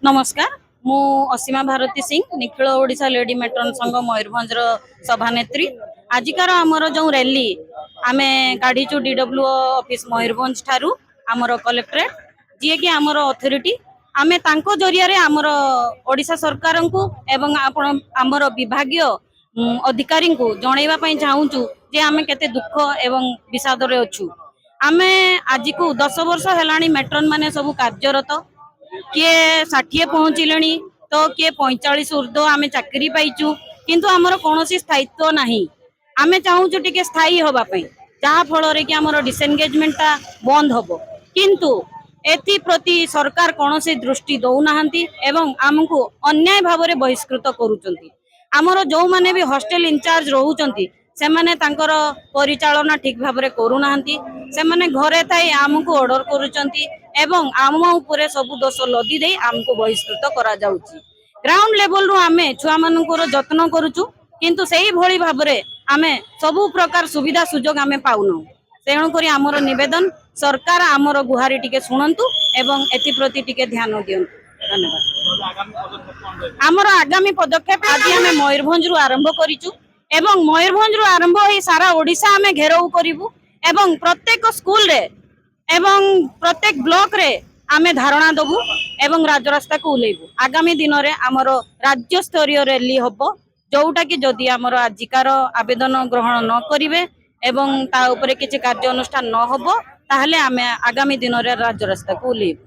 नमस्कार मु असीमा Bharti Singh Nikhil Odisha lady matron संघ मयूरभंज सभानेत्री आजिकार आमर जो रैली आमे काढ़ीचु डीडब्ल्यू ऑफिस मयूरभंज ठारू आमर कलेक्टरेट जी कि आमर अथॉरिटी आमे तांको जरिया रे आमर ओडिशा सरकार को एवं आपण आमर विभागीय अधिकारी को जनैबा पई चाहूचु जे आमे केते दुख एवं विषाद रे अछु। आमे आज को 10 वर्ष हेलानी मेट्रन माने सब कार्यरत किए 60 पहुंचले तो किए 45 ऊर्ध्व आमे चाकरी पाइचु किंतु आमर कौन स्थायित्व नहीं। आमे चाहूचु टिके स्थायी होबा पई जहा फल रे कि आमर डिसएंगेजमेंट बंद होबो किंतु एथि प्रति सरकार कौन दृष्टि दौ नाहंती एवं आमको अन्याय भाव रे बहिष्कृत करूचंती। आमर जो माने भी हॉस्टल इंचार्ज रहउचंती से माने तांकर परिचालना ठीक भाव रे करू नाहंती से माने घरे थाई आमको ऑर्डर करूचंती एवं आम उपरे सब दोष लदी दे आमको बहिष्कृत करा जाउची। ग्राउंड लेवल रु आमे छुआ मानकर जत्न करूचु किंतु सेही भली भाव रे आमे सबु प्रकार सुविधा सुजोग आमे पाउनु। तेणु करी आमर निवेदन सरकार आमर गुहारी टिके सुनंतु एवं एथि प्रति टिके ध्यान दियंतु। धन्यवाद। आमर आगामी पदक्षेप आज आमे मयूरभंज रु आरंभ करिचु एवं मयूरभंज रु आरंभ होई सारा ओडिशा आमे घेराव करिवु एवं प्रत्येक स्कूल रे एवं प्रत्येक ब्लॉक रे आमे धारणा दबु एवं राजरास्ता को उलेबु। आगामी दिन रे आमर राज्य स्तरीय रैली हबो जोटा कि जदि आमर आजिकार आवेदन ग्रहण न करिवे एवं ता उपरे किछि कार्य अनुष्ठान न हबो ताहले आमे आगामी दिन रे राजरास्ता को उलेबु।